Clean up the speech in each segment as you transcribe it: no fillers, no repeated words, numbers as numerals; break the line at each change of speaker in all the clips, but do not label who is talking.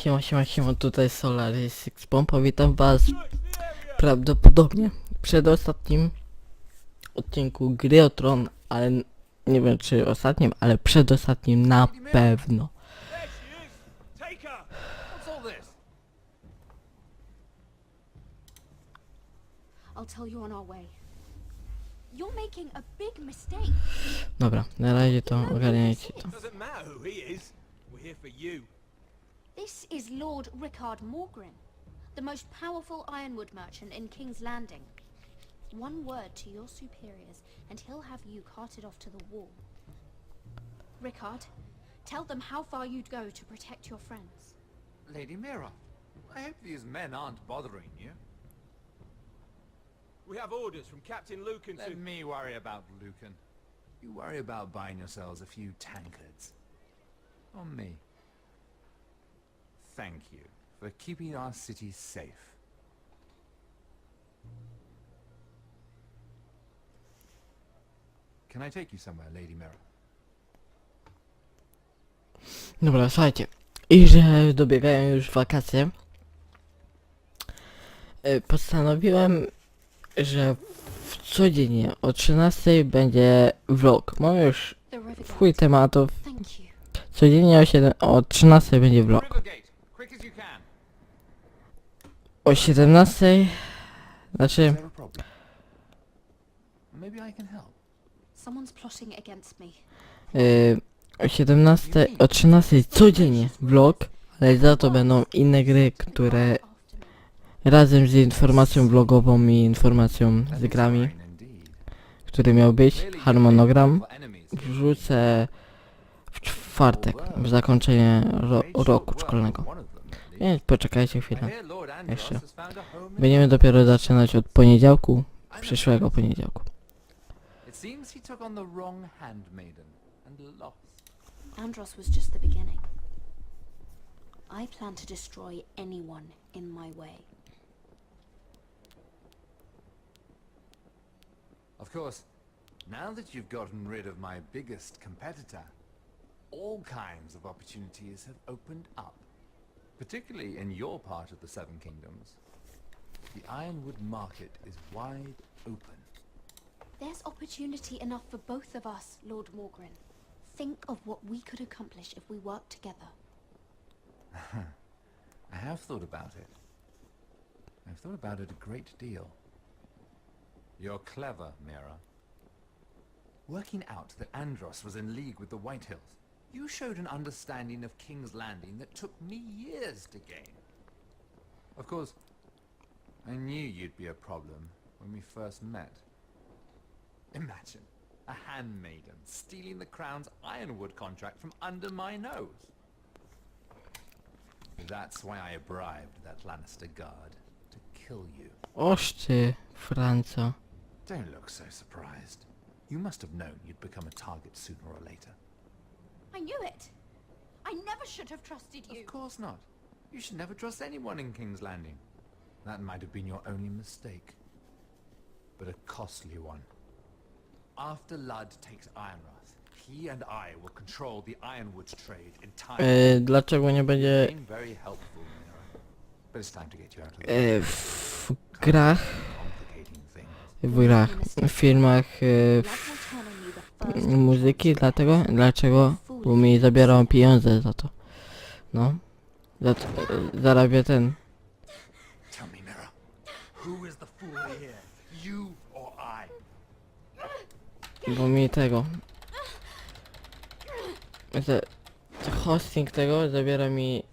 Siema, tutaj SolarisXPompa, witam was prawdopodobnie w przedostatnim odcinku gry o TRON, ale nie wiem czy ostatnim, ale przedostatnim na pewno. Dobra, na razie to ogarniajcie to.
This is Lord Rickard Morgren, the most powerful ironwood merchant in King's Landing. One word to your superiors and he'll have you carted off to the wall. Rickard, tell them how far you'd go to protect your friends.
Lady Mira, I hope these men aren't bothering you.
We have orders from Captain Lucan to...
Let me worry about Lucan. You worry about buying yourselves a few tankards. On me. Thank you for keeping our city safe. Can I take you somewhere, Lady Mira?
Dobra, słuchajcie, i że dobiegają już wakacje, postanowiłem, że codziennie o 13 będzie vlog. Mam już w chuj tematów.
Thank you.
Codziennie o 13 będzie vlog.
Rivergate, quick as you can.
O 17, znaczy
Is there a problem? Maybe I can help.
Someone's plotting against me.
o 17, o 13 codziennie vlog, ale za to będą inne gry, które razem z informacją vlogową i informacją z grami, który miał być, harmonogram, wrzucę w czwartek, w zakończenie roku szkolnego. Więc poczekajcie chwilę, jeszcze. Będziemy dopiero zaczynać od poniedziałku, przyszłego poniedziałku.
It seems he took on the wrong handmaiden and lost.
Andros was just the beginning. I plan to destroy anyone in my way.
Of course, now that you've gotten rid of my biggest competitor, all kinds of opportunities have opened up. Particularly in your part of the Seven Kingdoms. The ironwood market is wide open.
There's opportunity enough for both of us, Lord Morgren. Think of what we could accomplish if we worked together.
I have thought about it. I've thought about it a great deal. You're clever, Mira. Working out that Andros was in league with the Whitehills, you showed an understanding of King's Landing that took me years to gain. Of course, I knew you'd be a problem when we first met. Imagine a handmaiden stealing the crown's ironwood contract from under my nose. That's why I bribed that Lannister guard to kill you.
Oż ty, Franco.
Don't look so surprised. You must have known you'd become a target sooner or later.
I knew it! I never should have trusted you!
Of course not. You should never trust anyone in King's Landing. That might have been your only mistake. But a costly one. After Ludd takes Ironrath, he and I will control the ironwood trade entirely.
Dlaczego nie będzie
You've been very helpful, Mira. But it's time to get you out of the
w grach,
complicating things.
w filmach, w
Blood will turn on you the first
muzyki, dlaczego? Bo mi zabierają pieniądze za to. No. Zarabia ten.
Tell me, Mira, who is the fool here? You or I?
Bo mi tego. Hosting tego zabiera mi.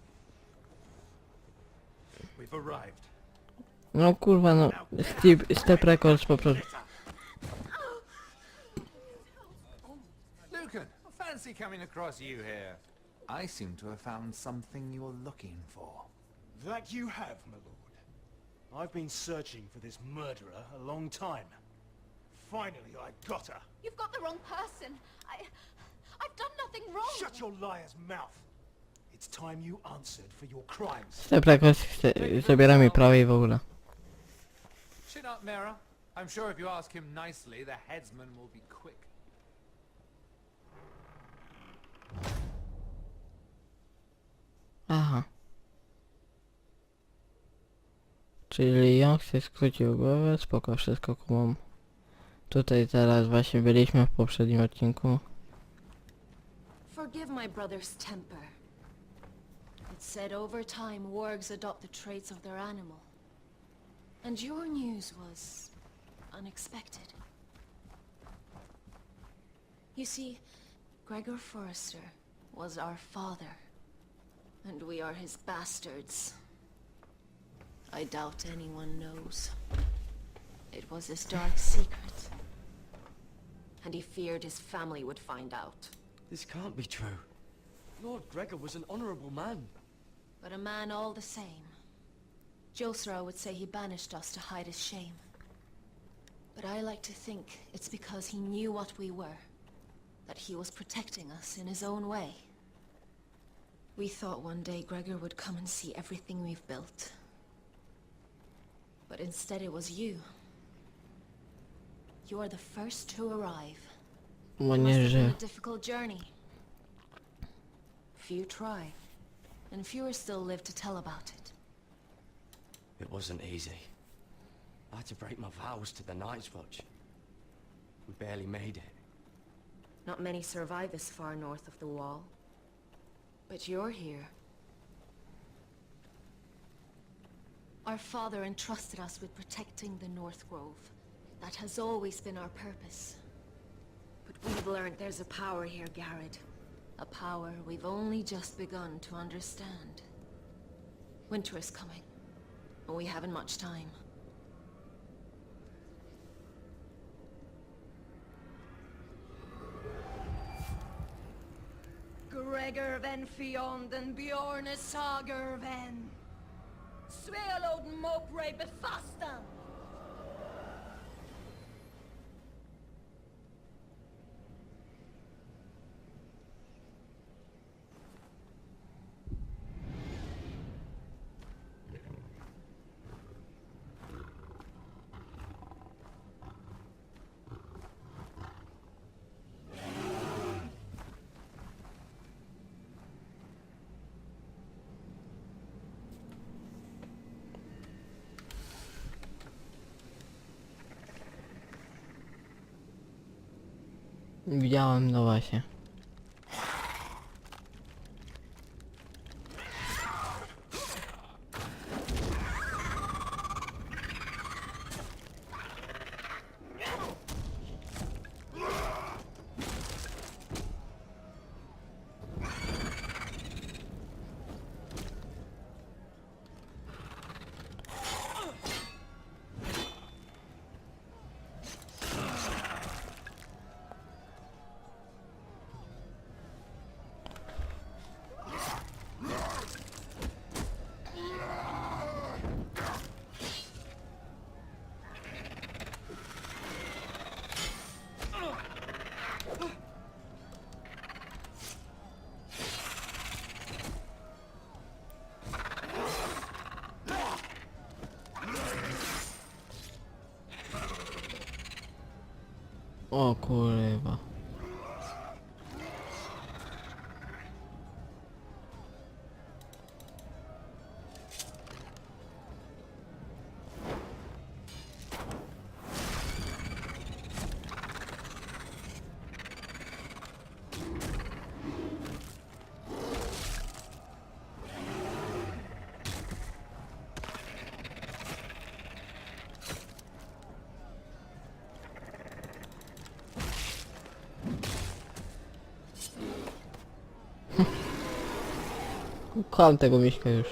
We've arrived.
No kurwa no. Step Records po prostu.
Lucan, fancy coming across you here. I seem to have found something you're looking for.
That you have, my lord. I've been searching for this murderer a long time. Finally, I got her.
You've got the wrong person. I've done nothing wrong.
Shut your liar's mouth. It's time you answered for your crimes.
Step Records zabiera mi prawie w ogóle.
Chin up, Mira. I'm sure if you ask him nicely, the headsman will be quick.
Aha. Czyli ją się skrócił głowę, spoko, wszystko kumam. Tutaj teraz właśnie byliśmy w poprzednim odcinku.
Forgive my brother's temper. It's said over time wargs adopt the traits of their animal. And your news was unexpected. You see, Gregor Forrester was our father, and we are his bastards. I doubt anyone knows. It was his dark secret, and he feared his family would find out.
This can't be true. Lord Gregor was an honorable man.
But a man all the same. Josra would say he banished us to hide his shame. But I like to think it's because he knew what we were, that he was protecting us in his own way. We thought one day Gregor would come and see everything we've built. But instead it was you. You are the first to arrive.
Bo
Must
nie
have been
żyje.
a difficult journey. Few try, and fewer still live to tell about it.
It wasn't easy. I had to break my vows to the Night's Watch. We barely made it.
Not many survive this far north of the wall. But you're here. Our father entrusted us with protecting the North Grove. That has always been our purpose. But we've learned there's a power here, Garrett. A power we've only just begun to understand. Winter is coming, and we haven't much time.
Gregor ven Fionden Bjorne Sager ven. Svealoden Mopre befastan.
Widziałem, no właśnie. O kurwa. Kocham tego miśka już.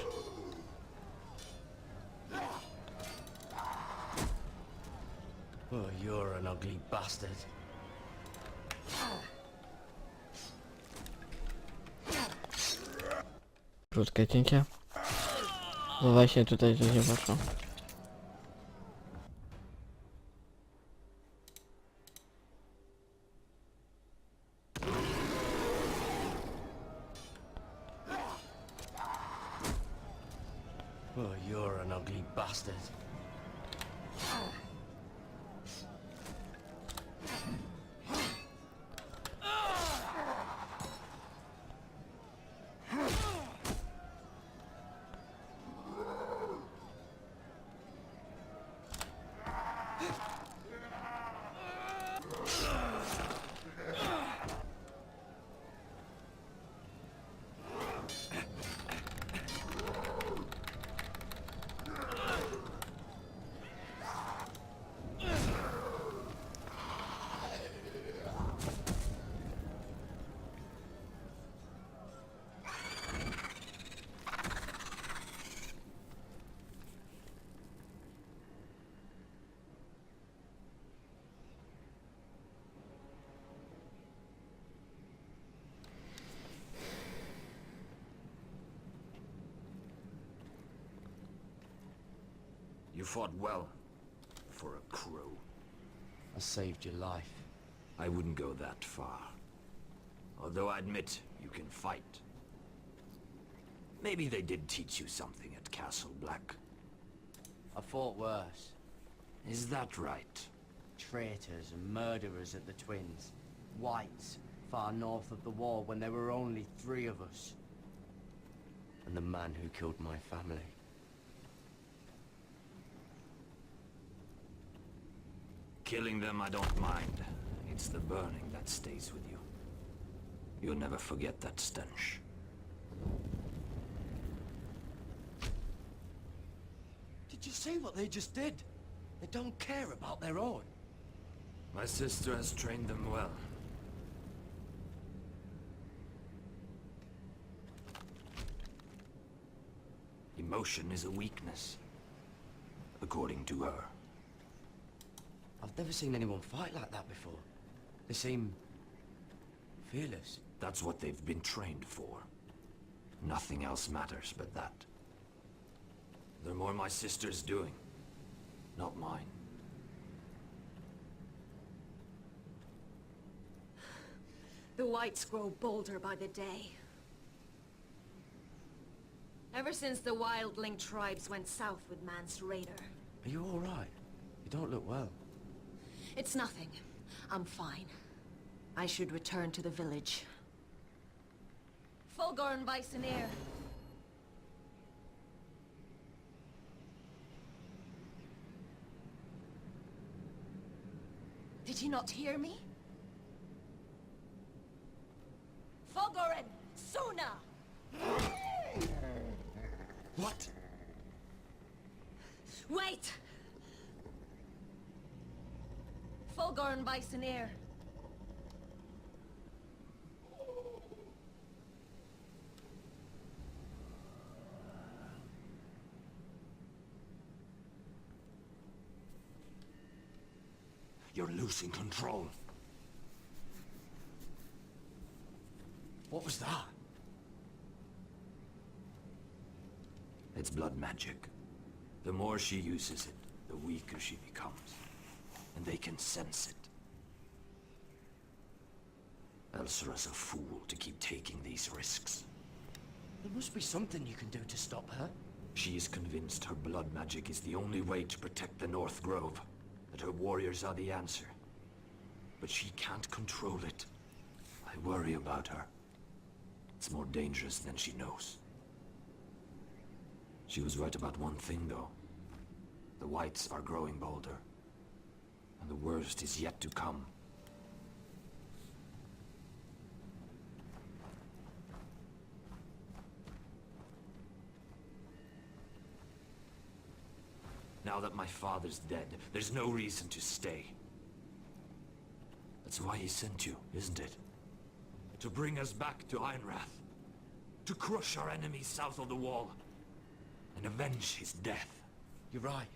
Oh, you're an ugly bastard.
Krótkie cięcie. Bo właśnie tutaj coś nie poszło.
Oh, you're an ugly bastard.
You fought well. For a crow.
I saved your life.
I wouldn't go that far. Although I admit, you can fight. Maybe they did teach you something at Castle Black.
I fought worse.
Is that right?
Traitors and murderers at the Twins. Whites, far north of the wall when there were only 3 of us. And the man who killed my family.
Killing them I don't mind. It's the burning that stays with you. You'll never forget that stench.
Did you see what they just did? They don't care about their own.
My sister has trained them well. Emotion is a weakness, according to her.
I've never seen anyone fight like that before. They seem fearless.
That's what they've been trained for. Nothing else matters but that. The more my sister's doing, not mine.
The whites grow bolder by the day. Ever since the wildling tribes went south with Mance Raider.
Are you all right? You don't look well.
It's nothing. I'm fine. I should return to the village. Fulgorn Weisseneer. Did you not hear me? Fulgorn! Suna!
What?
Wait! Fulgorn Weisseneer.
You're losing control.
What was that?
It's blood magic. The more she uses it, the weaker she becomes. And they can sense it. Elsera's a fool to keep taking these risks.
There must be something you can do to stop her.
She is convinced her blood magic is the only way to protect the North Grove. That her warriors are the answer. But she can't control it. I worry about her. It's more dangerous than she knows. She was right about one thing, though. The whites are growing bolder. And the worst is yet to come. Now that my father's dead, there's no reason to stay. That's why he sent you, isn't it? To bring us back to Ironrath. To crush our enemies south of the wall. And avenge his death.
You're right.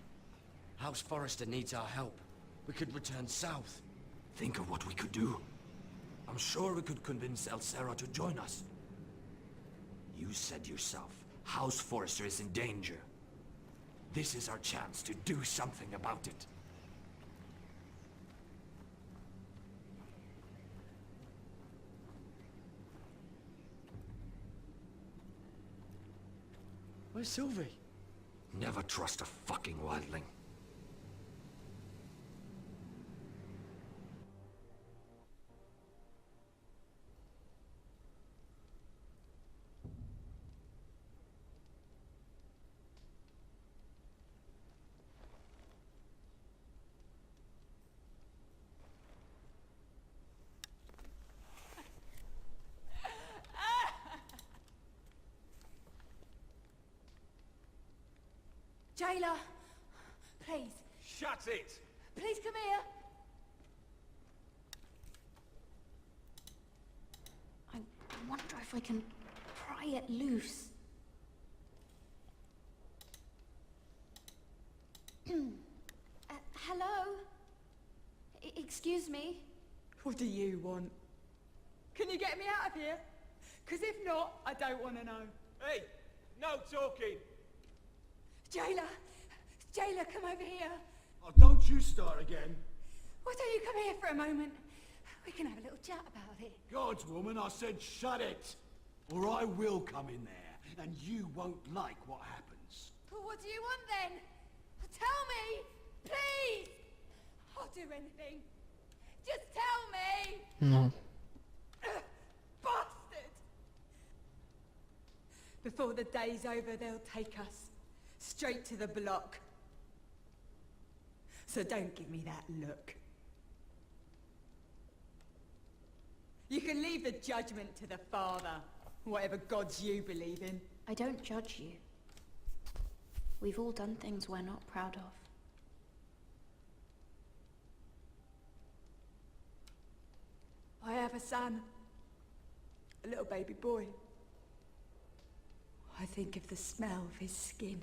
House Forrester needs our help. We could return south.
Think of what we could do. I'm sure we could convince Elsera to join us. You said yourself, House Forrester is in danger. This is our chance to do something about it.
Where's Sylvie?
Never trust a fucking wildling.
Jailer, please,
Shut it!
please come here.
I wonder if I can pry it loose. Hello? Excuse me?
What do you want? Can you get me out of here? Because if not, I don't want to know.
Hey, no talking!
Jailer,
Jailer, come over here.
Oh, don't you start again.
Why don't you come here for a moment? We can have a little chat about it.
Gods, woman, I said shut it. Or I will come in there, and you won't like what happens.
Well, what do you want then? Tell me, please. I'll do anything. Just tell me.
No.
Bastard! Before the day's over, they'll take us straight to the block. So don't give me that look. You can leave the judgment to the Father, whatever gods you believe in.
I don't judge you. We've all done things we're not proud of.
I have a son, a little baby boy. I think of the smell of his skin,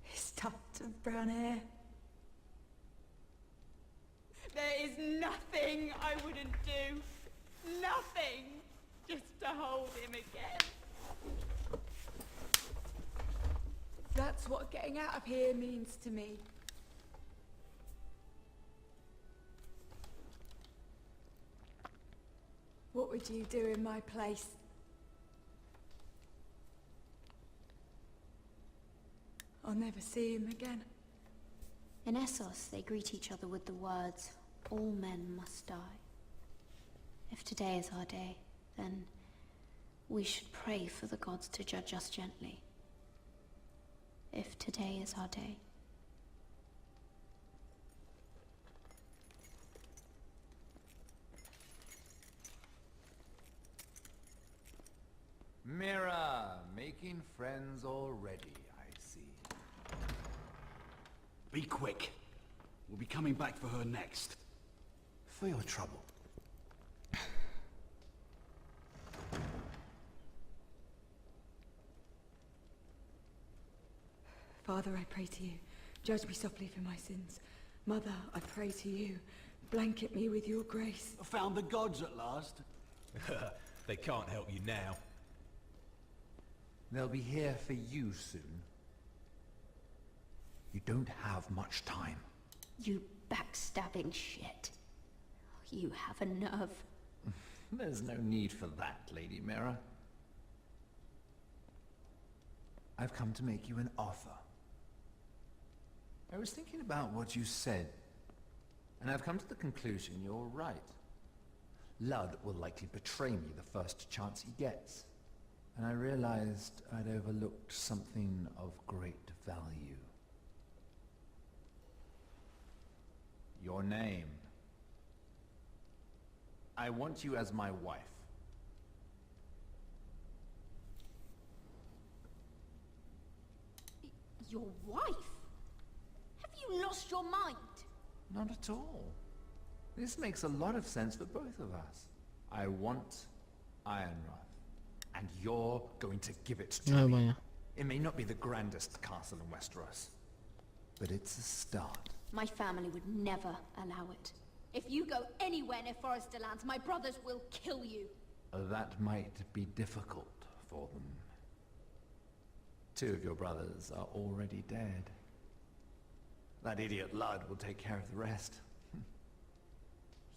his tuft of brown hair. There is nothing I wouldn't do. Nothing. Just to hold him again. That's what getting out of here means to me. What would you do in my place? I'll never see him again.
In Essos, they greet each other with the words, "All men must die." If today is our day, then we should pray for the gods to judge us gently. If today is our day.
Mira, making friends already, I see.
Be quick. We'll be coming back for her next.
For your trouble.
Father, I pray to you, judge me softly for my sins. Mother, I pray to you, blanket me with your grace.
I found the gods at last.
They can't help you now.
They'll be here for you soon. You don't have much time.
You backstabbing shit. You have a nerve.
There's no need for that, Lady Mira. I've come to make you an offer. I was thinking about what you said, and I've come to the conclusion you're right. Ludd will likely betray me the first chance he gets, and I realized I'd overlooked something of great value. Your name. I want you as my wife.
Your wife? Have you lost your mind?
Not at all. This makes a lot of sense for both of us. I want Ironrath, and you're going to give it to
No,
me.
moja.
It may not be the grandest castle in Westeros, but it's a start.
My family would never allow it. If you go anywhere near Forester lands, my brothers will kill you.
That might be difficult for them. 2 of your brothers are already dead. That idiot Ludd will take care of the rest.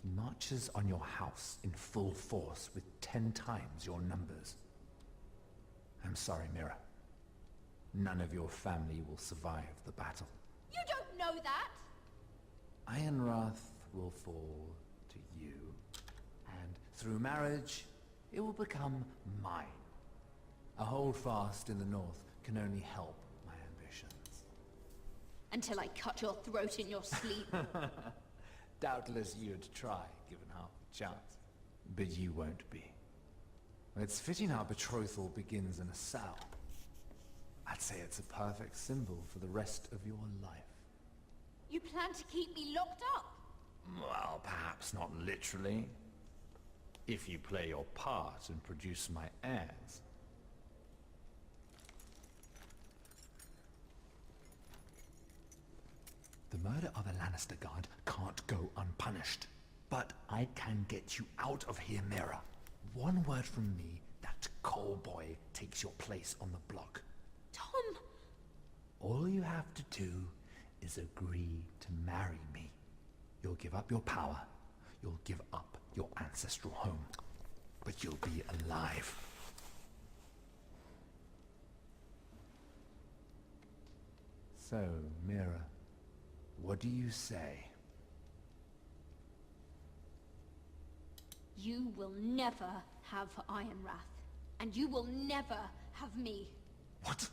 He marches on your house in full force with 10 times your numbers. I'm sorry, Mira. None of your family will survive the battle.
You don't know that!
Ironrath will fall to you, and through marriage, it will become mine. A holdfast in the north can only help my ambitions.
Until I cut your throat in your sleep.
Doubtless you'd try, given half a chance. But you won't be. It's fitting our betrothal begins in a cell. I'd say it's a perfect symbol for the rest of your life.
You plan to keep me locked up?
Well, perhaps not literally. If you play your part and produce my heirs. The murder of a Lannister guard can't go unpunished. But I can get you out of here, Mira. One word from me, that Cole boy takes your place on the block.
Tom!
All you have to do is agree to marry me. You'll give up your power. You'll give up your ancestral home. But you'll be alive. So, Mira, what do you say?
You will never have Iron Wrath, and you will never have me.
What?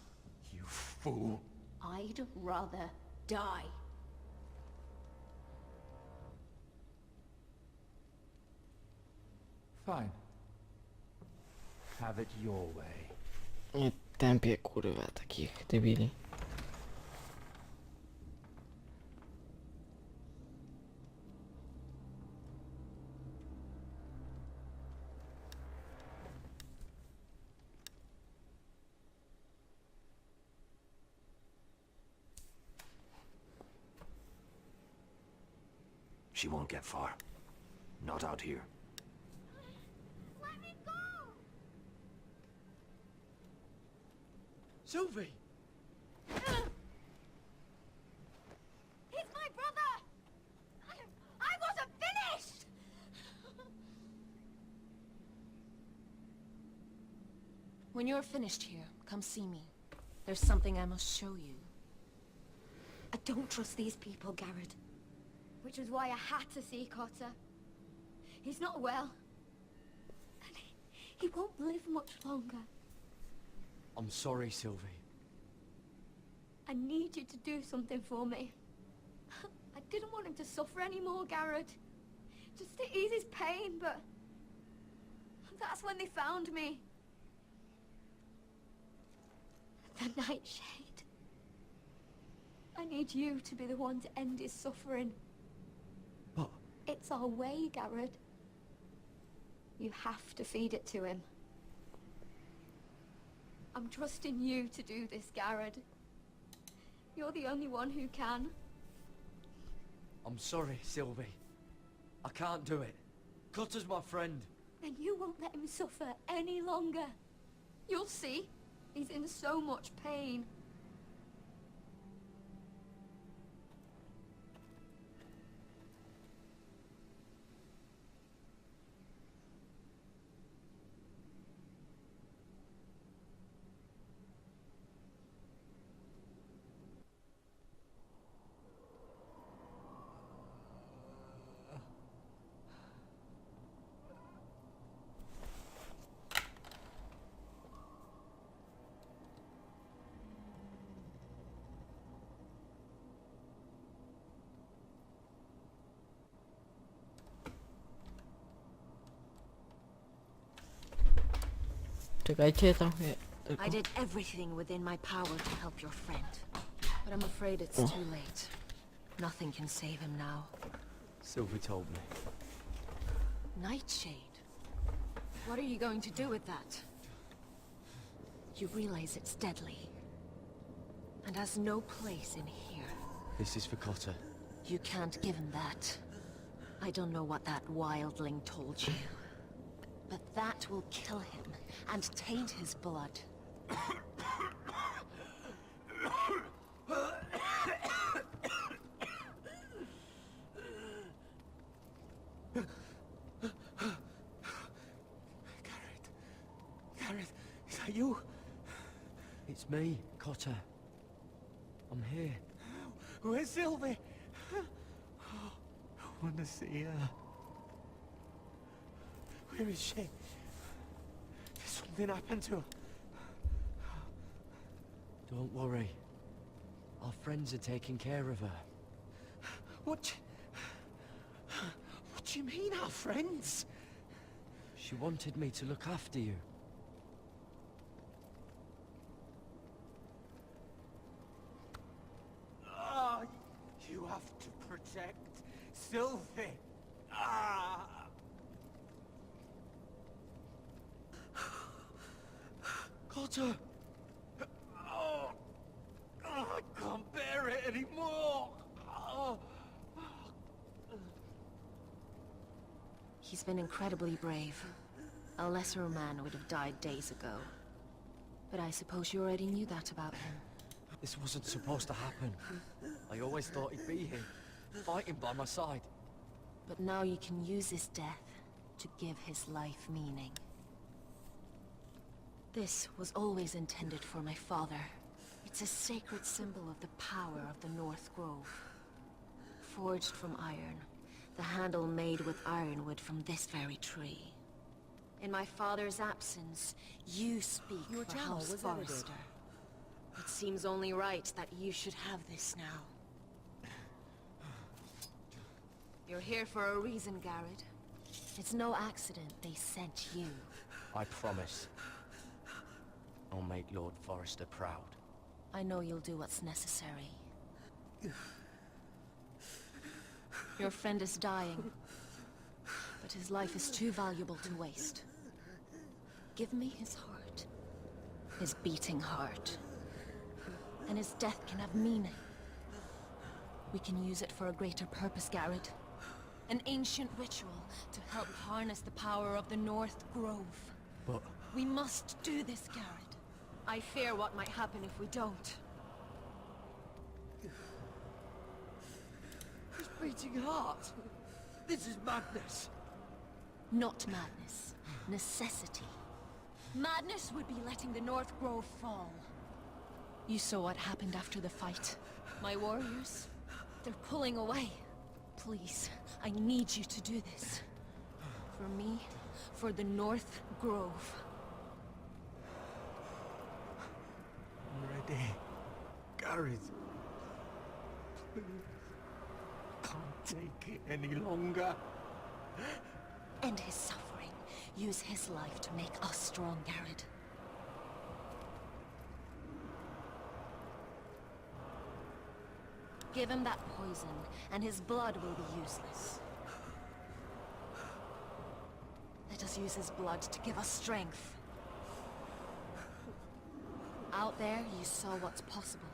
You fool.
I'd rather die.
Fine. Have it your way.
Nie tępię kurwa takich debili.
She won't get far. Not out here.
Let me go!
Sylvie!
He's my brother! I wasn't finished!
When you're finished here, come see me. There's something I must show you.
I don't trust these people, Garrett.
Which was why I had to see Cotter. He's not well. And he won't live much longer.
I'm sorry, Sylvie.
I need you to do something for me. I didn't want him to suffer anymore, Garrett. Just to ease his pain, but... that's when they found me. The Nightshade. I need you to be the one to end his suffering.
But...
It's our way, Garrett. You have to feed it to him. I'm trusting you to do this, Garrett. You're the only one who can.
I'm sorry, Sylvie. I can't do it. Cutter's my friend.
Then you won't let him suffer any longer. You'll see. He's in so much pain.
Czekajcie tam.
I did everything within my power to help your friend. But I'm afraid it's too late. Nothing can save him now.
Sylvie told me.
Nightshade? What are you going to do with that? You realize it's deadly. And has no place in here.
This is for Cotter.
You can't give him that. I don't know what that wildling told you. But that will kill him and taint his blood.
Garrett, is that you?
It's me, Cotter. I'm here.
Where's Sylvie? Oh, I want to see her. Where is she? Did something happen to her?
Don't worry. Our friends are taking care of her.
What do you mean, our friends?
She wanted me to look after you.
Ah, you have to protect Sylvie. Ah.
Cotter!
Oh, I can't bear it anymore. Oh.
He's been incredibly brave. A lesser man would have died days ago. But I suppose you already knew that about him.
This wasn't supposed to happen. I always thought he'd be here, fighting by my side.
But now you can use his death to give his life meaning. This was always intended for my father. It's a sacred symbol of the power of the North Grove. Forged from iron, the handle made with ironwood from this very tree. In my father's absence, you speak for House Forrester. It seems only right that you should have this now. You're here for a reason, Garrett. It's no accident they sent you.
I promise. I'll make Lord Forrester proud.
I know you'll do what's necessary. Your friend is dying, but his life is too valuable to waste. Give me his heart. His beating heart. And his death can have meaning. We can use it for a greater purpose, Garrett. An ancient ritual to help harness the power of the North Grove.
But...
We must do this, Garrett. I fear what might happen if we don't.
His beating heart! This is madness!
Not madness. Necessity. Madness would be letting the North Grove fall. You saw what happened after the fight. My warriors, they're pulling away. Please, I need you to do this. For me, for the North Grove.
I'm ready. Garrett. Please. Can't take it any longer.
End his suffering. Use his life to make us strong, Garrett. Give him that poison, and his blood will be useless. Let us use his blood to give us strength. Out there, you saw what's possible.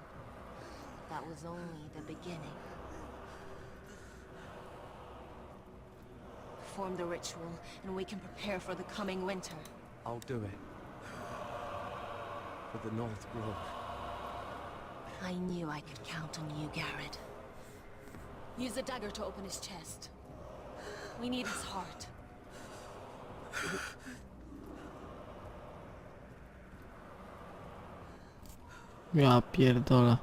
That was only the beginning. Perform the ritual, and we can prepare for the coming winter.
I'll do it. For the North Grove.
I knew I could count on you, Garrett. Use a dagger to open his chest. We need his heart.
Ja pierdolę.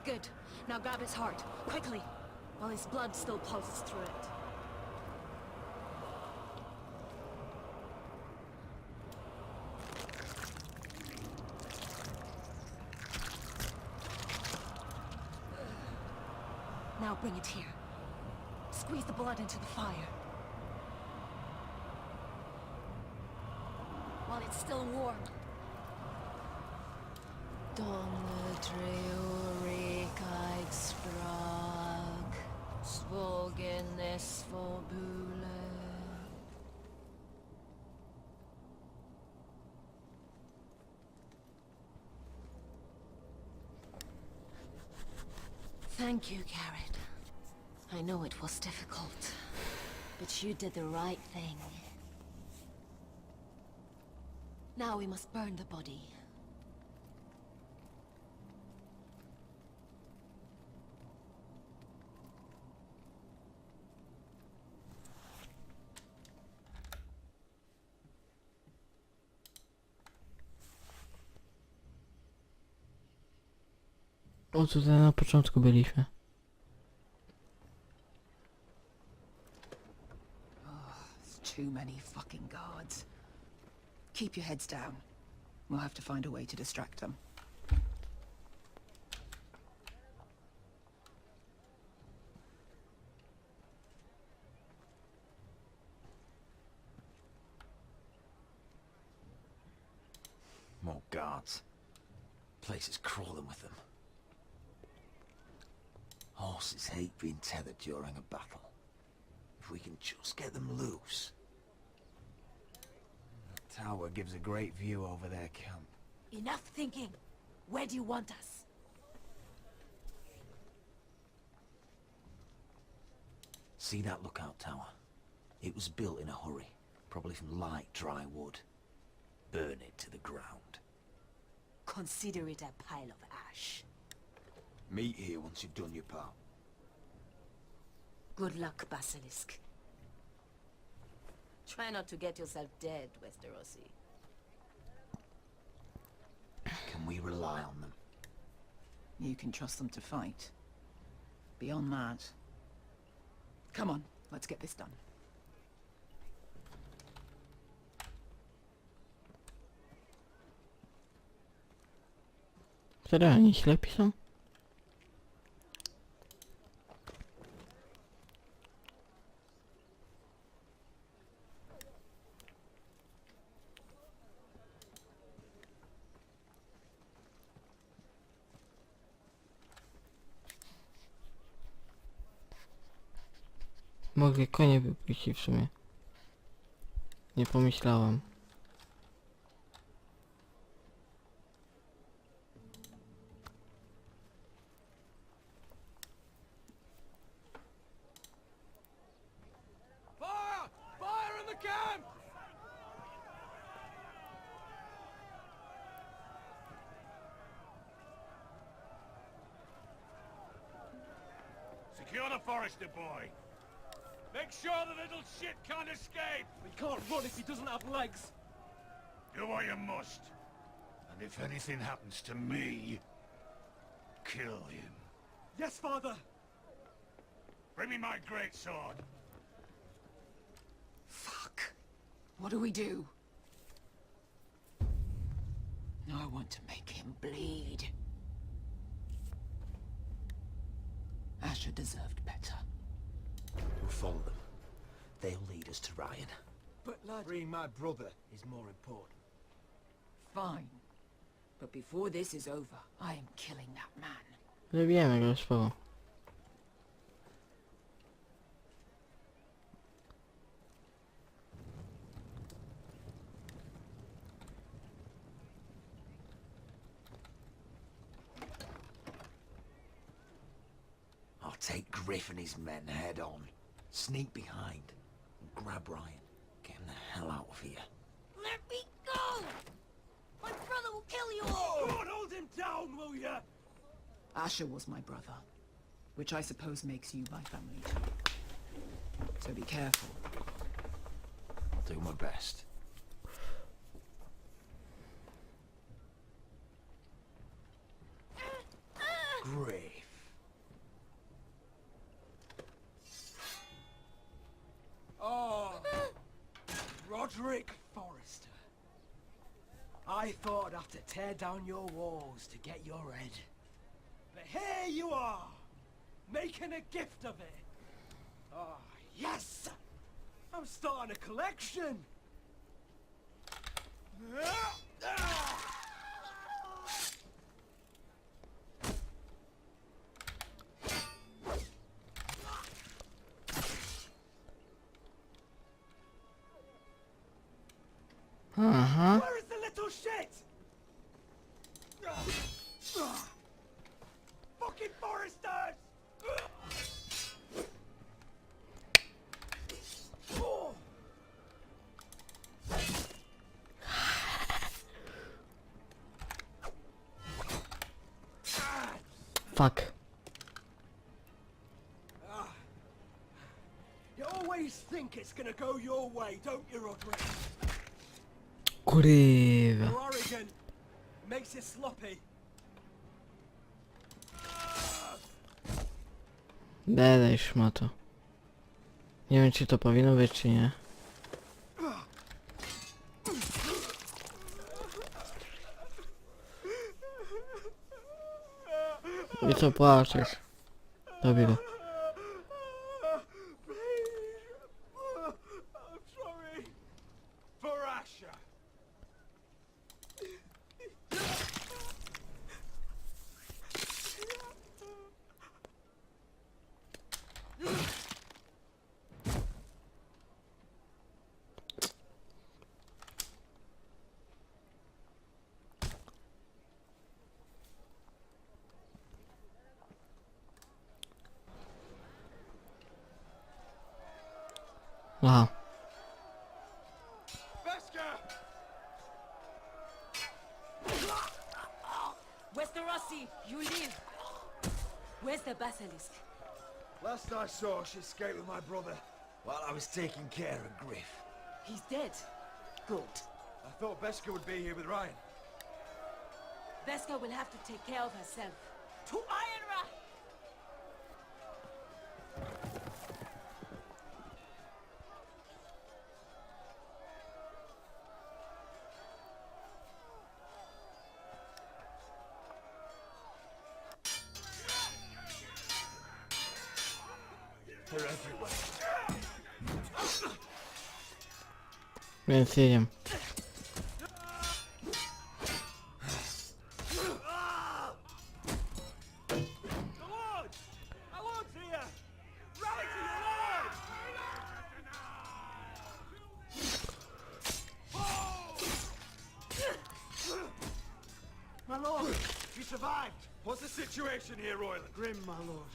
Good. Now grab his heart, quickly, while his blood still pulses through it. Now bring it here. Squeeze the blood into the fire. While it's still warm. Sprag, svogen svobule. Thank you, Garrett. I know it was difficult, but you did the right thing. Now we must burn the body.
O, tutaj na początku byliśmy.
It's too many fucking guards. Keep your heads down. We'll have to find a way to distract them.
More guards. Place is crawling with them. Horses hate being tethered during a battle. If we can just get them loose. The tower gives a great view over their camp.
Enough thinking. Where do you want us?
See that lookout tower? It was built in a hurry, probably from light, dry wood. Burn it to the ground.
Consider it a pile of ash.
Meet here once you've done your part.
Good luck, Basilisk. Try not to get yourself dead, Westerosi.
Can we rely on them?
You can trust them to fight. Beyond that... Come on, let's get this done.
Serio, oni ślepi są? Mogę konie wypuścić w sumie. Nie pomyślałam.
Fire! Fire in the camp! Secure the Forester boy. Make sure the little shit can't escape.
He can't run if he doesn't have legs.
Do what you must. And if anything happens to me, kill him.
Yes, father.
Bring me my greatsword.
Fuck. What do we do? I want to make him bleed. Asher deserved better.
We'll follow them. They'll lead us to Ryan.
But lad, freeing my brother is more important.
Fine. But before this is over, I am killing that man.
Zabijemy go, spoko.
I'll take Griff and his men head on. Sneak behind and grab Ryan. Get him the hell out of here.
Let me go! My brother will kill you all!
God, hold him down, will ya?
Asher was my brother, which I suppose makes you my family too. So be careful.
I'll do my best. Griff.
Oh, Roderick Forrester. I thought I'd have to tear down your walls to get your head. But here you are, making a gift of it. Oh, yes! I'm starting a collection.
Aha.
Where is the little shit? Fucking Foresters! Oh.
Fuck.
You always think it's gonna go your way, don't you, Roderick?
Kurwa.
You're arrogant. Makes you sloppy.
Daj szmato. Nie wiem, czy to powinno być, czy nie. I co płaczesz? Dobry.
I'm sorry.
For Asher.
Aha.
Westerosi, you live. Where's the basilisk?
Last I saw, she escaped with my brother while I was taking care of Griff.
He's dead. Good.
I thought Beska would be here with Ryan.
Veska will have to take care of herself. To Ironra!
They're everywhere.
Więc jedziemy.
My lord, you survived. What's the situation here, Royal? Grim, my lord.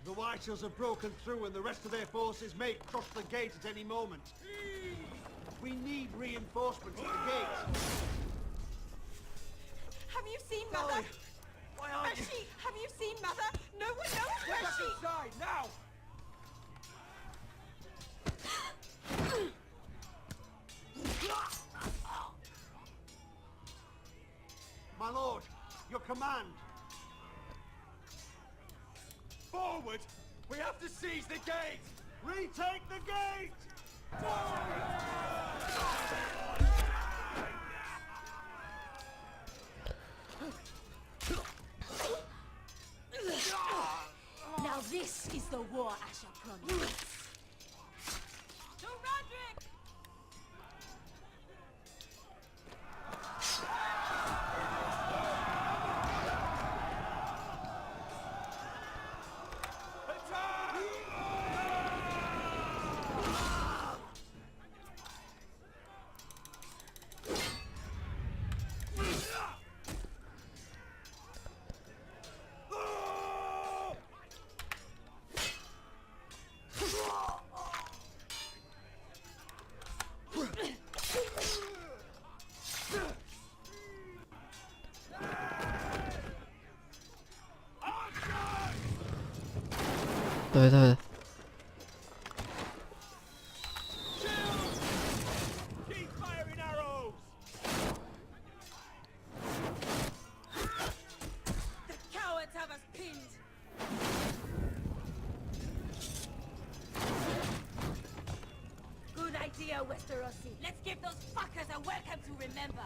The White Hills have broken through and the rest of their forces may cross the gate at any moment. We need reinforcements at the gate.
Have you seen Mother?
Why aren't you?
Have you seen Mother? No one knows where she...
Inside, now! My lord, your command. Forward! We have to seize the gate! Retake the gate!
Now this is the war Asher promised. To Roderick!
Dawaj, dawaj.
Keep firing arrows!
The cowards have us pinned. Good idea, Westerosi. Let's give those fuckers a welcome to remember.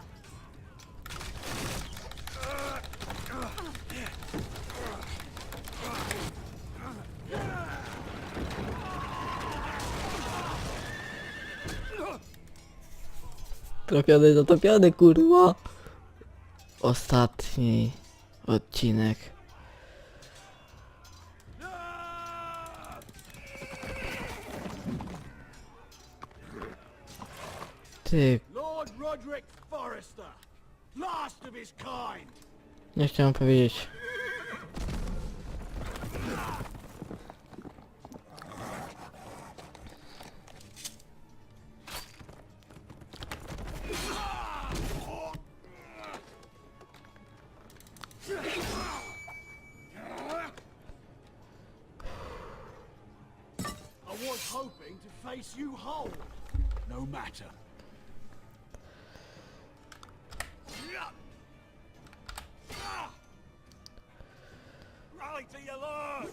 Tropiony, zatopiony, kurwa. Ostatni odcinek. Ty,
Lord Roderick Forrester, last of his kind.
nie chciałem powiedzieć.
I was hoping to face you whole. No matter. Rally to your lord!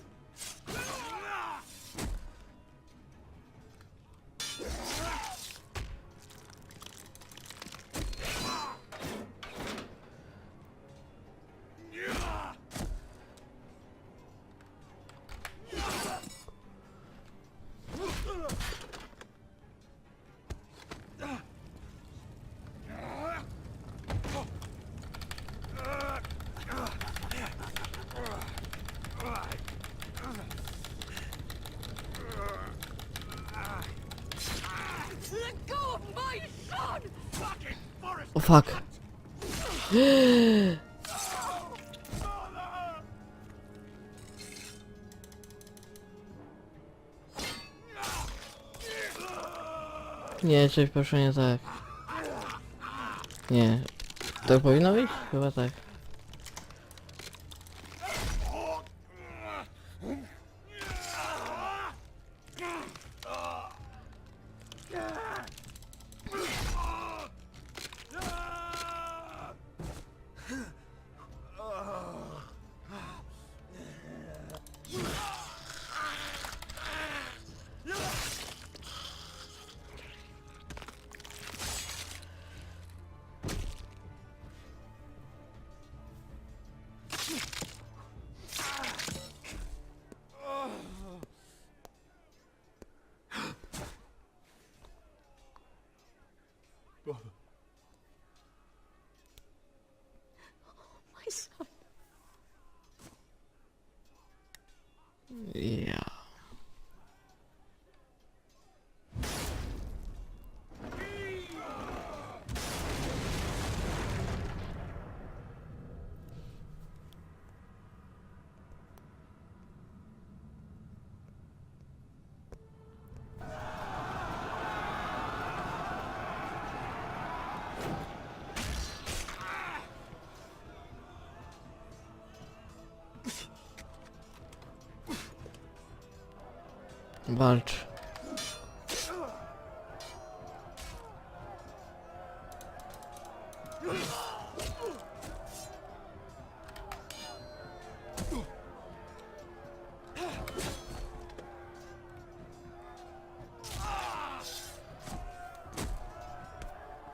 Let go of my son!
Fucking Forrester!
O fuck. Nie, coś poszło nie tak. Nie. To powinno być? Chyba tak.
My son.
Ja. Walcz.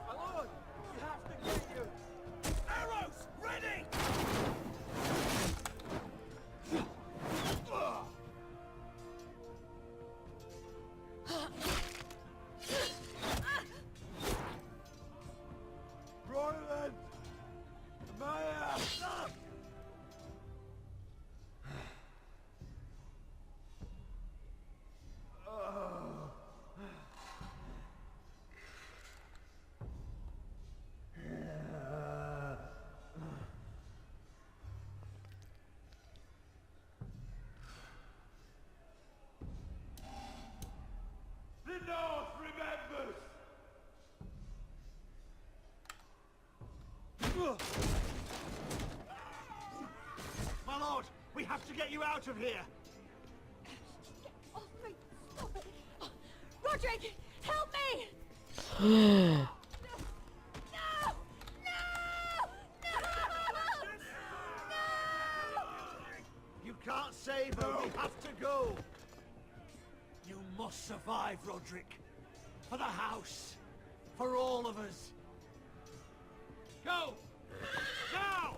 My lord, you have to get your arrows ready! Royland! Maya! The North remembers!
My lord, we have to get you out of here.
Off me! Stop it! Oh, Roderick! Help me!
Hmm.
You can't save her. We have to go. You must survive, Roderick. For the house. For all of us. Go! Now!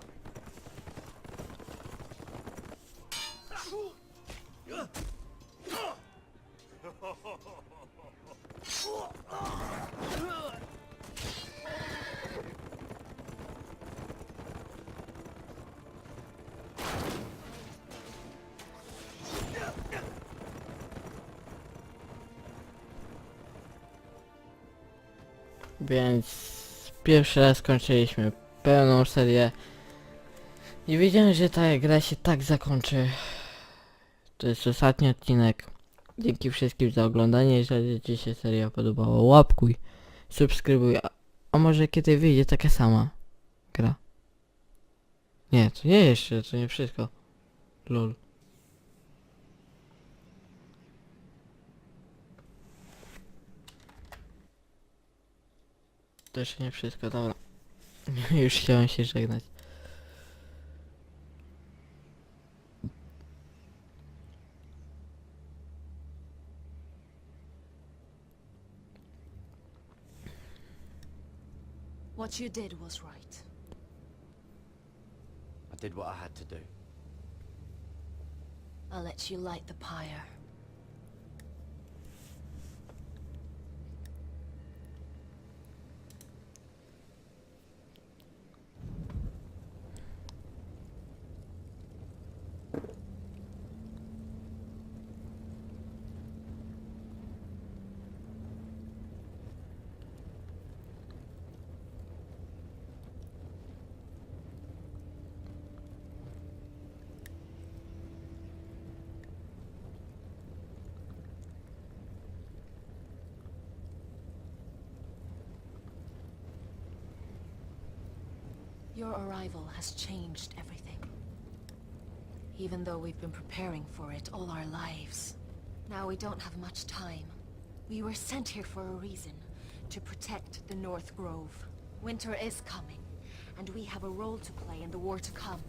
Więc pierwszy raz skończyliśmy pełną serię. I wiedziałem, że ta gra się tak zakończy. To jest ostatni odcinek. Dzięki wszystkim za oglądanie. Jeżeli ci się seria podobała, łapkuj, subskrybuj. A może kiedy wyjdzie taka sama gra? Nie, to nie jeszcze, to nie wszystko. Lol. To jeszcze nie wszystko, dobra. Już chciałem się żegnać.
What you did was right.
I did what I had to do.
I'll let you light the pyre. Your arrival has changed everything. Even though we've been preparing for it all our lives. Now we don't have much time. We were sent here for a reason. To protect the North Grove. Winter is coming, and we have a role to play in the war to come.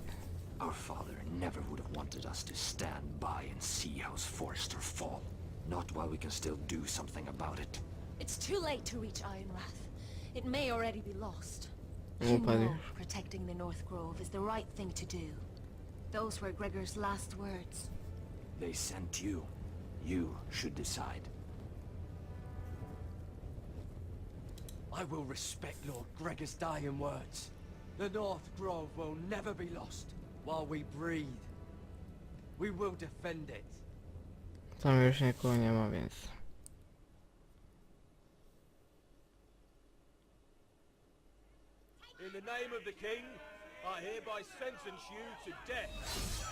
Our father never would have wanted us to stand by and see House Forrester fall. Not while we can still do something about it.
It's too late to reach Ironrath. It may already be lost.
Oh,
You
buddy.
know protecting the North Grove is the right thing to do. Those were Gregor's last words.
They sent you. You should decide.
I will respect Lord Gregor's dying words. The North Grove will never be lost while we breathe. We will defend it.
Tam już nikogo nie ma, więc...
In the name of the king, I hereby sentence you to death.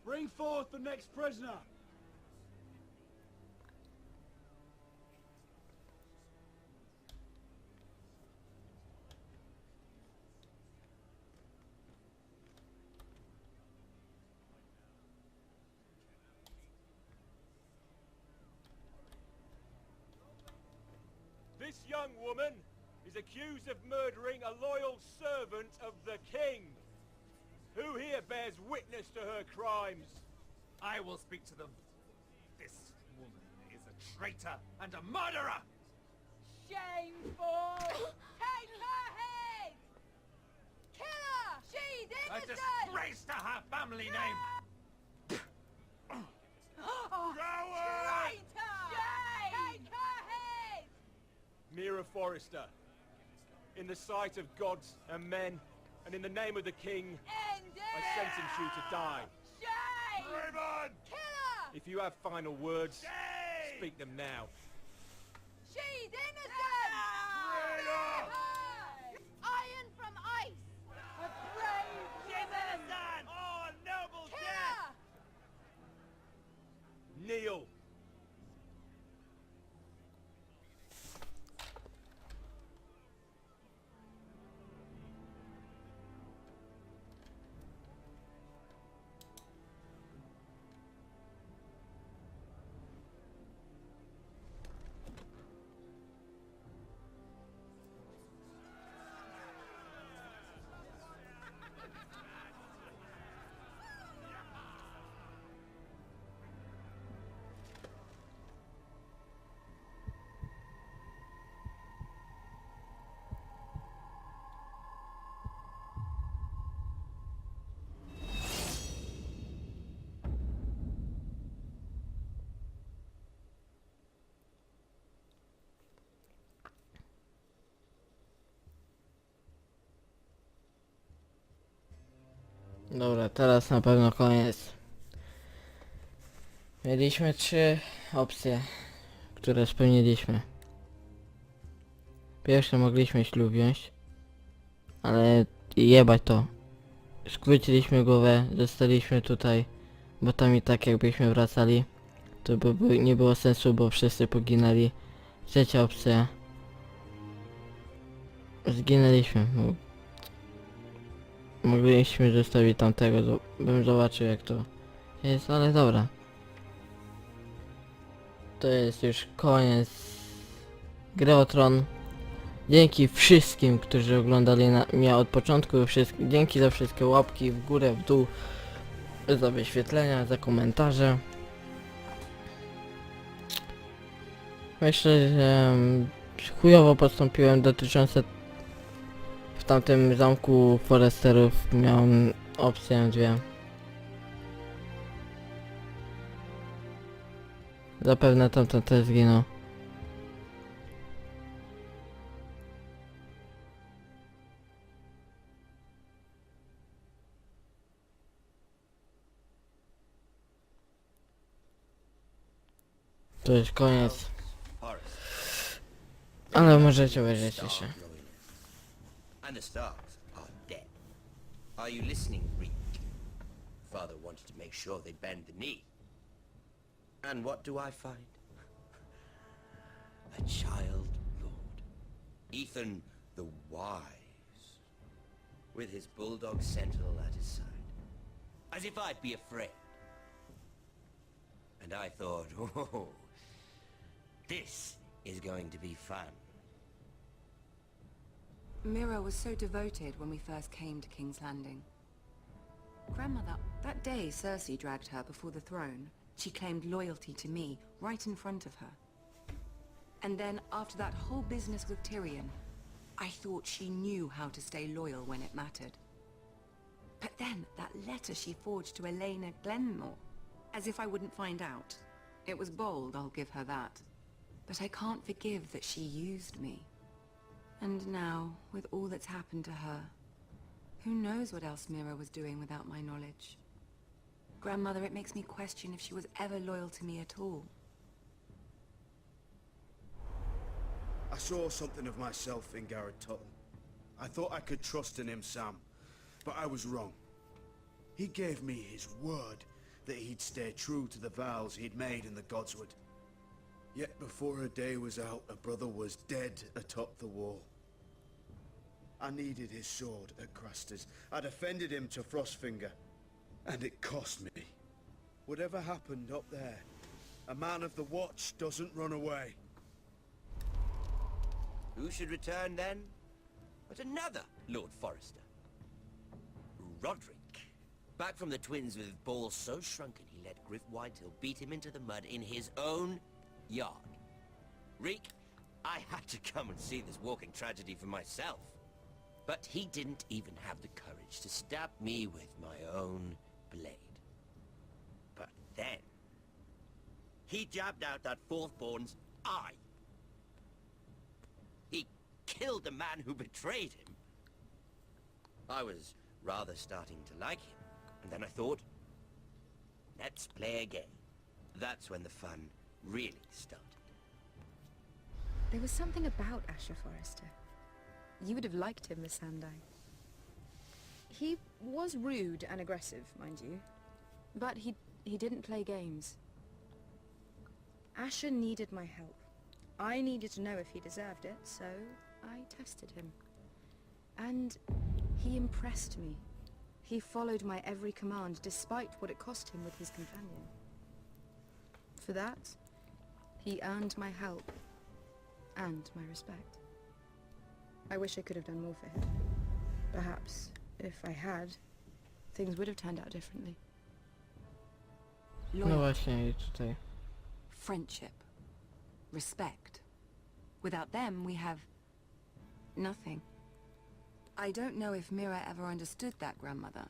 Bring forth the next prisoner.
This young woman is accused of murdering a loyal servant of the king. Who here bears witness to her crimes?
I will speak to them. This woman is a traitor and a murderer!
Shameful! Take her head! Kill her! She's
A
innocent!
disgrace to her family name!
Traitor! Take her head!
Mira Forrester, in the sight of gods and men, and in the name of the king,
End it!
I sentence you to die.
Shame!
Raymond!
Kill her!
If you have final words, speak them now.
She's innocent!
Traitor!
Iron from ice!
A brave woman!
Oh, noble
Kill her!
Kneel.
Dobra, teraz na pewno koniec. Mieliśmy 3 opcje, które spełniliśmy. Pierwsze mogliśmy ślub wziąć, ale jebać to. Skróciliśmy głowę, zostaliśmy tutaj, bo tam i tak jakbyśmy wracali, to by nie było sensu, bo wszyscy poginęli. Trzecia opcja. Zginęliśmy. Mogliśmy zostawić tamtego, bym zobaczył jak to jest, ale dobra. To jest już koniec gry o Tron. Dzięki wszystkim, którzy oglądali mnie od początku, dzięki za wszystkie łapki w górę, w dół, za wyświetlenia, za komentarze. Myślę, że chujowo postąpiłem dotyczące w tamtym zamku Foresterów. Miałem opcje dwie. Zapewne tamten też zginął. To już koniec. Ale możecie obejrzeć jeszcze.
And the Starks are dead. Are you listening, Reek? Father wanted to make sure they bend the knee. And what do I find? A child lord. Ethan the Wise. With his bulldog sentinel at his side. As if I'd be afraid. And I thought, oh, this is going to be fun.
Mira was so devoted when we first came to King's Landing. Grandmother, that day Cersei dragged her before the throne, she claimed loyalty to me right in front of her. And then, after that whole business with Tyrion, I thought she knew how to stay loyal when it mattered. But then, that letter she forged to Elena Glenmore, as if I wouldn't find out. It was bold, I'll give her that. But I can't forgive that she used me. And now, with all that's happened to her, who knows what else Mira was doing without my knowledge? Grandmother, it makes me question if she was ever loyal to me at all.
I saw something of myself in Garrett Tuttle. I thought I could trust in him, Sam, but I was wrong. He gave me his word that he'd stay true to the vows he'd made in the Godswood. Yet before a day was out, a brother was dead atop the wall. I needed his sword at Craster's. I defended him to Frostfinger, and it cost me. Whatever happened up there, a man of the Watch doesn't run away.
Who should return then? But another Lord Forrester. Roderick. Back from the Twins with balls so shrunken he let Griff Whitehill beat him into the mud in his own yard. Reek, I had to come and see this walking tragedy for myself. But he didn't even have the courage to stab me with my own blade. But then, he jabbed out that fourth-born's eye. He killed the man who betrayed him. I was rather starting to like him, and then I thought, let's play a game. That's when the fun really started.
There was something about Asher Forrester. You would have liked him, Miss Sandai. He was rude and aggressive, mind you, but he didn't play games. Asher needed my help. I needed to know if he deserved it, so I tested him. And he impressed me. He followed my every command, despite what it cost him with his companion. For that, he earned my help and my respect. I wish I could have done more for him. Perhaps, if I had, things would have turned out differently.
No właśnie i tutaj.
Friendship. Respect. Without them, we have nothing. I don't know if Mira ever understood that, Grandmother.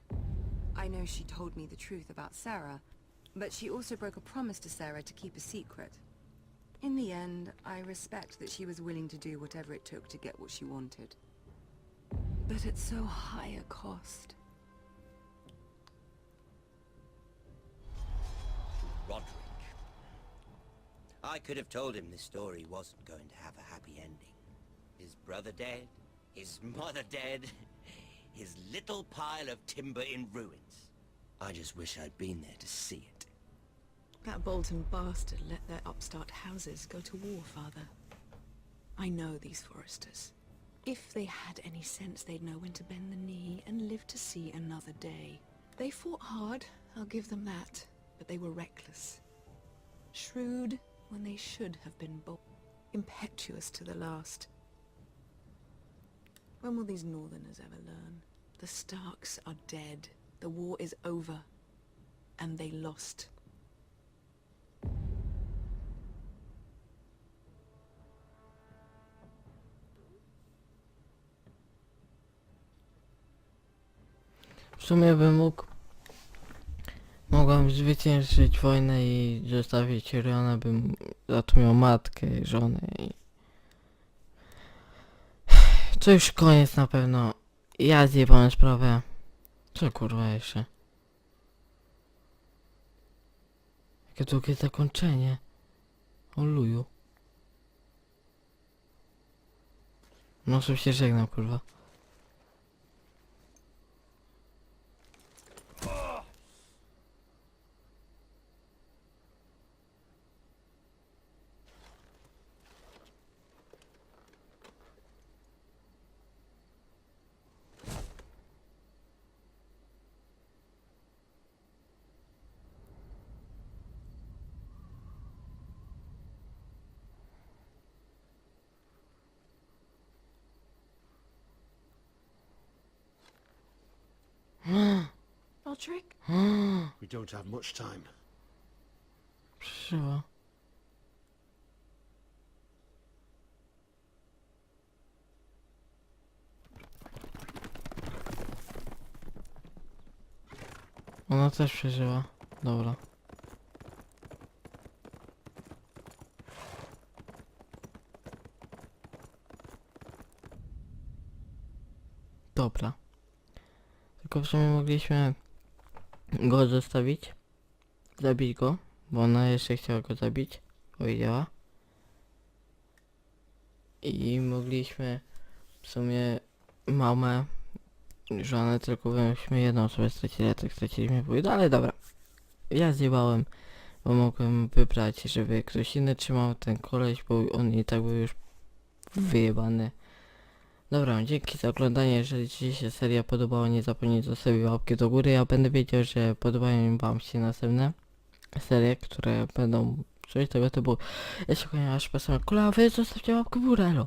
I know she told me the truth about Sarah, but she also broke a promise to Sarah to keep a secret. In the end, I respect that she was willing to do whatever it took to get what she wanted. But at so high a cost.
Roderick. I could have told him this story wasn't going to have a happy ending. His brother dead, his mother dead, his little pile of timber in ruins. I just wish I'd been there to see it.
That Bolton bastard let their upstart houses go to war, Father. I know these Forresters. If they had any sense, they'd know when to bend the knee and live to see another day. They fought hard, I'll give them that, but they were reckless. Shrewd when they should have been bold. Impetuous to the last. When will these Northerners ever learn? The Starks are dead. The war is over. And they lost.
W sumie bym mogłem zwyciężyć wojnę i zostawić Tyriona, bym za to miał matkę, żonę i... To już koniec na pewno. Ja zjebałem sprawę. Co kurwa jeszcze? Jakie długie zakończenie. O luju. No sobie się żegnam kurwa.
Roderick?
We don't have much time.
Przeżyła. Ona też przeżyła. Dobra. Dobra. Tylko w sumie mogliśmy go zostawić. Zabić go, bo ona jeszcze chciała go zabić. Powiedziała. I mogliśmy w sumie mamę, żonę, tylko byśmy jedną osobę stracili, a tak straciliśmy pójdę, ale dobra. Ja zjebałem, bo mogłem wybrać, żeby ktoś inny trzymał ten koleś, bo on i tak był już wyjebany. Dobra, dzięki za oglądanie. Jeżeli ci się seria podobała, nie zapomnijcie zostawić łapki do góry. Ja będę wiedział, że podobają wam się następne serie, które będą coś tego typu. Jeśli kochacie wasze pasy, kulawy, zostawcie łapkę w górę, elo.